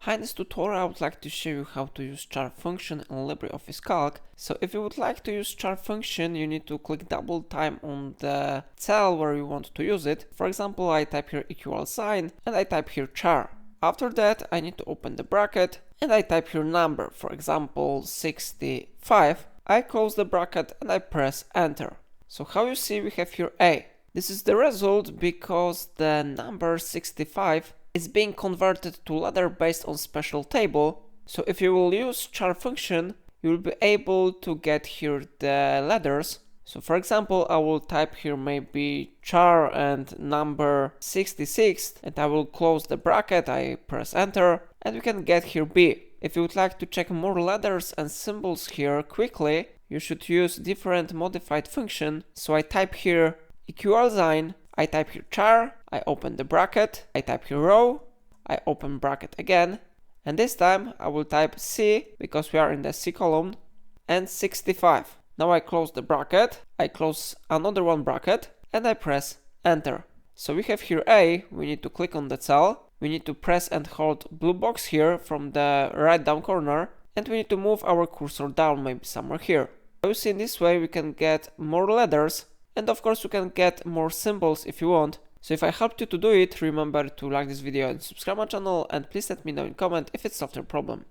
Behind this tutorial, I would like to show you how to use CHAR function in LibreOffice Calc. So if you would like to use CHAR function, you need to click double time on the cell where you want to use it. For example, I type here equal sign and I type here CHAR. After that, I need to open the bracket and I type here number, for example 65. I close the bracket and I press enter. So how you see, we have here A. This is the result because the number 65 is being converted to ladder based on special table. So if you will use CHAR function, you will be able to get here the ladders. So for example, I will type here maybe CHAR and number 66 and I will close the bracket, I press enter and we can get here B. If you would like to check more ladders and symbols here quickly, you should use different modified function. So I type here equal sign, I type here CHAR, I open the bracket, I type here row, I open bracket again, and this time I will type C because we are in the C column, and 65. Now I close the bracket, I close another one bracket, and I press enter. So we have here A, we need to click on the cell, we need to press and hold blue box here from the right down corner, and we need to move our cursor down maybe somewhere here. So you see, in this way we can get more letters, and of course you can get more symbols if you want. So if I helped you to do it, remember to like this video and subscribe my channel, and please let me know in comment if it solved your problem.